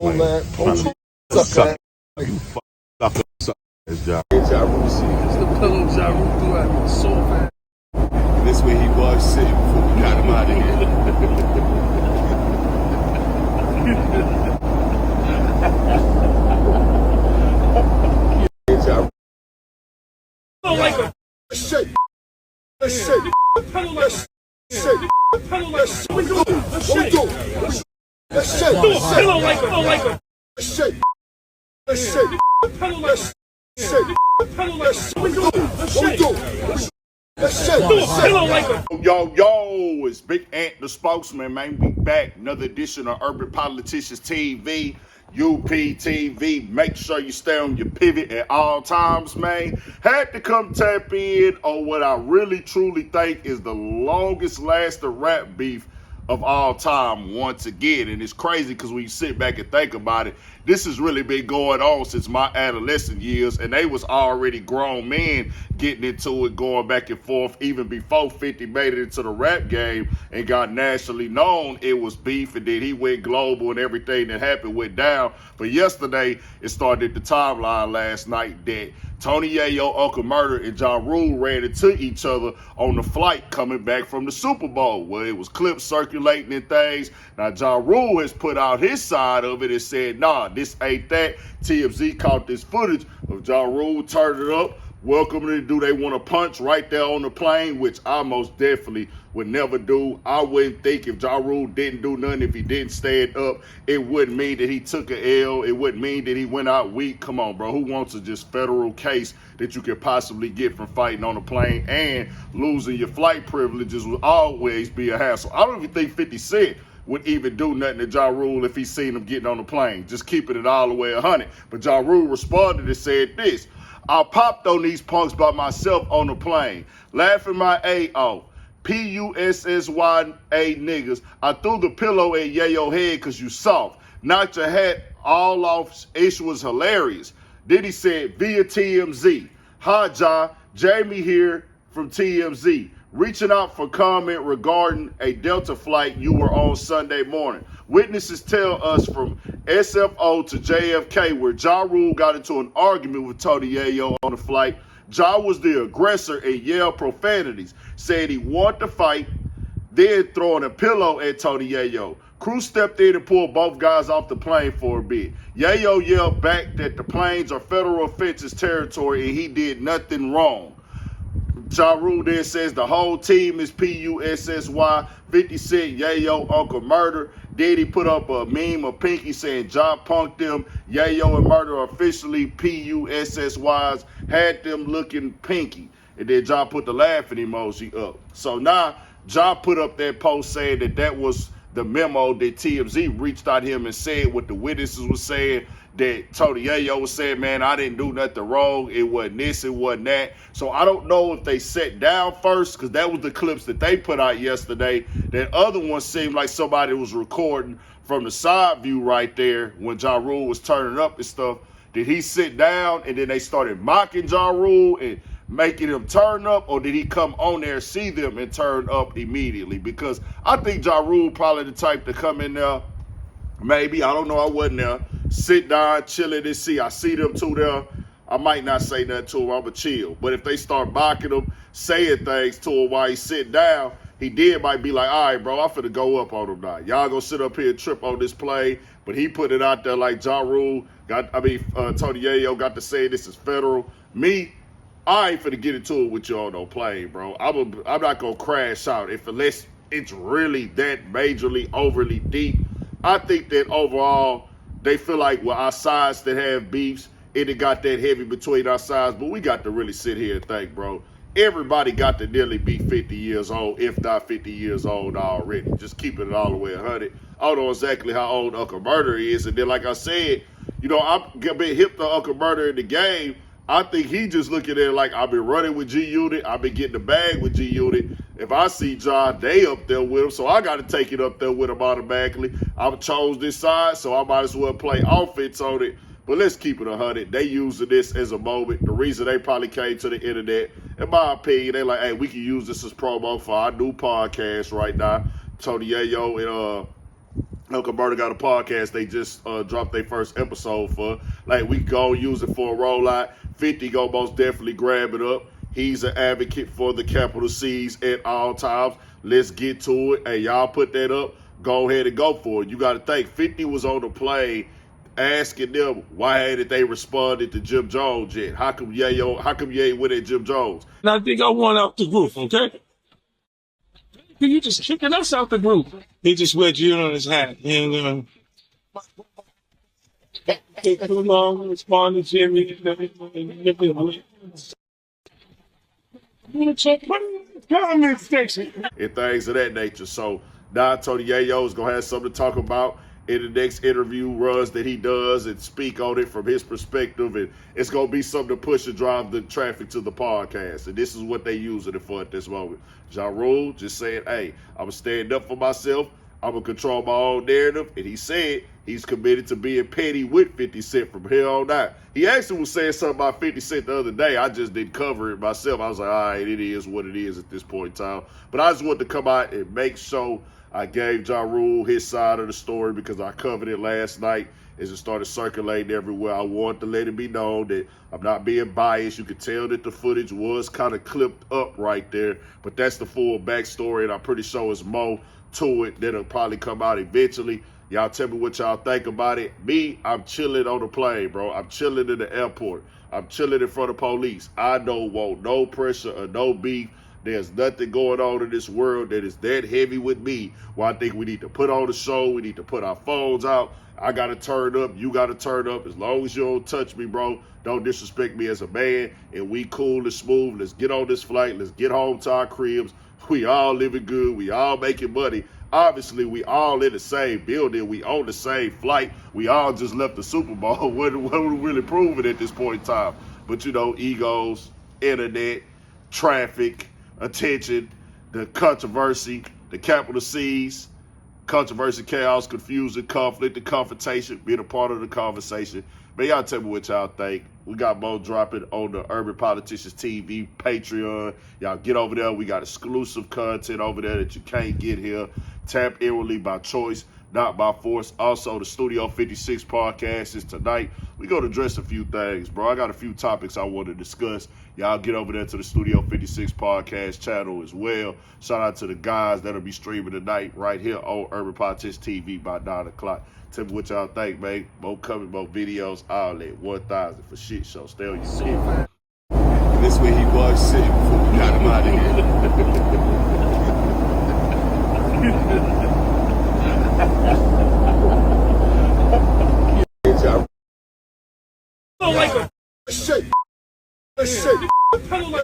Oh man, Sucker. It's Ja Rule shit. It's the pillow Ja Rule threw at so fast. This way he was sitting before we got him out of here. Pillow like a shit. Let's shit. pillow like a Shit. pillow like a we do Let's shit. Let's shit. do a pillow like a Let's shit. Let's shit. pillow like a Shit. pillow like a we do Let's shit. a pillow like a Yo, it's Big Ant, the spokesman, man. We back. Another edition of Urban Politicians TV, UPTV. Make sure you stay on your pivot at all times, man. Had to come tap in on what I really, truly think is the longest lasting rap beef of all time once again. And it's crazy because when you sit back and think about it, this has really been going on since my adolescent years, and they was already grown men getting into it, going back and forth. Even before 50 made it into the rap game and got nationally known, it was beef, and then he went global and everything that happened went down. But yesterday, it started the timeline last night that Tony Yayo, Uncle Murder, and Ja Rule ran into each other on the flight coming back from the Super Bowl, where it was clips circulating and things. Now, Ja Rule has put out his side of it and said, nah, this ain't that. TMZ caught this footage of Ja Rule turning it up, welcoming to do they want to punch right there on the plane, which I most definitely would never do. I wouldn't think if Ja Rule didn't do nothing, if he didn't stand up, it wouldn't mean that he took an L. It wouldn't mean that he went out weak. Come on, bro. Who wants a just federal case that you could possibly get from fighting on a plane, and losing your flight privileges will always be a hassle. I don't even think 50 Cent would even do nothing to Ja Rule if he seen him getting on the plane, just keeping it all the way 100. But Ja Rule responded and said this: I popped on these punks by myself on the plane, laughing my A off. P-U-S-S-Y-A niggas. I threw the pillow at Yayo head because you soft. Knocked your hat all off. Ish was hilarious. Then he said, via TMZ. Hi, Ja. Jamie here from TMZ. Reaching out for comment regarding a Delta flight you were on Sunday morning. Witnesses tell us from SFO to JFK where Ja Rule got into an argument with Tony Yayo on the flight. Ja was the aggressor and yelled profanities, said he wanted to fight, then throwing a pillow at Tony Yayo. Crew stepped in and pulled both guys off the plane for a bit. Yayo yelled back that the planes are federal offenses territory and he did nothing wrong. Ja Rule then says the whole team is P-U-S-S-Y, 50 Cent, Yayo, Uncle Murder. Then he put up a meme of Pinky saying Ja punked them. Yayo and Murder officially P-U-S-S-Ys, had them looking pinky. And then Ja put the laughing emoji up. So now Ja put up that post saying that that was the memo that TMZ reached out to him and said what the witnesses were saying, that Tony Yayo was saying, man, I didn't do nothing wrong. It wasn't this, it wasn't that. So I don't know if they sat down first, because that was the clips that they put out yesterday. That other one seemed like somebody was recording from the side view right there when Ja Rule was turning up and stuff. Did he sit down and then they started mocking Ja Rule and making him turn up, or did he come on there, see them, and turn up immediately? Because I think Ja Rule probably the type to come in there, maybe, I don't know, I wasn't there, sit down, chill it and see. I see them two there. I might not say nothing to him, I'ma chill. But if they start mocking him, saying things to him while he's sitting down, he might be like, all right, bro, I'm finna go up on him now. Y'all gonna sit up here and trip on this play. But he put it out there like Ja Rule, Tony Yayo got to say this is federal. Me, I ain't finna get into it with you on no plane, bro. I'm not gonna crash out unless it's really that majorly, overly deep. I think that overall, they feel like with our sides that have beefs, it got that heavy between our sides, but we got to really sit here and think, bro. Everybody got to nearly be 50 years old, if not 50 years old already. Just keeping it all the way 100. I don't know exactly how old Uncle Murder is. And then, like I said, you know, I've been hip to Uncle Murder in the game. I think he just looking at it like, I've been running with G-Unit. I've been getting the bag with G-Unit. If I see John, they up there with him, so I got to take it up there with him automatically. I've chose this side, so I might as well play offense on it. But let's keep it 100. They using this as a moment. The reason they probably came to the internet, in my opinion, they like, hey, we can use this as promo for our new podcast right now. Tony Yayo Uncle Berta got a podcast. They just dropped their first episode for. Like, we go use it for a rollout. 50 go most definitely grab it up. He's an advocate for the capital C's at all times. Let's get to it. Hey, y'all put that up. Go ahead and go for it. You got to think 50 was on the plane asking them why hadn't they responded to Jim Jones yet? How come you ain't with at Jim Jones? And I think I won out the group, okay? You just kicking us out the group. He just wear June on his hat. And take too long to respond to Jimmy. Comment section. And things of that nature. So now Tony Yayo is gonna have something to talk about in the next interview runs that he does and speak on it from his perspective, and it's gonna be something to push and drive the traffic to the podcast. And this is what they using it for at this moment. Ja Rule just saying, hey, I'm gonna stand up for myself, I'm gonna control my own narrative, and he said he's committed to being petty with 50 Cent from here on out. He actually was saying something about 50 Cent the other day. I just didn't cover it myself. I was like, all right, it is what it is at this point in time. But I just wanted to come out and make sure I gave Ja Rule his side of the story because I covered it last night as it started circulating everywhere. I wanted to let it be known that I'm not being biased. You could tell that the footage was kind of clipped up right there, but that's the full backstory, and I'm pretty sure there's more to it that'll probably come out eventually. Y'all tell me what y'all think about it. Me, I'm chilling on the plane, bro. I'm chilling in the airport. I'm chilling in front of police. I don't want no pressure or no beef. There's nothing going on in this world that is that heavy with me where I think we need to put on the show. We need to put our phones out. I got to turn up. You got to turn up. As long as you don't touch me, bro, don't disrespect me as a man. And we cool and smooth. Let's get on this flight. Let's get home to our cribs. We all living good. We all making money. Obviously, we all in the same building. We on the same flight. We all just left the Super Bowl. What we really proving at this point in time? But, you know, egos, internet, traffic, attention, the controversy, the capital C's, controversy, chaos, confusion, conflict, and confrontation, being a part of the conversation. Man, y'all tell me what y'all think. We got more dropping on the Urban Politicians TV Patreon. Y'all get over there. We got exclusive content over there that you can't get here. Tap inwardly by choice, not by force. Also, the Studio 56 podcast is tonight. We're going to address a few things, bro. I got a few topics I want to discuss. Y'all get over there to the Studio 56 podcast channel as well. Shout out to the guys that'll be streaming tonight right here on Urban Politics TV by 9 o'clock. Tell me what y'all think, man. More coming, more videos, all that. 1,000 for shit show. Stay on your shit. This way he was sitting before we got him out of here. I don't like a Shake. Shake. I don't like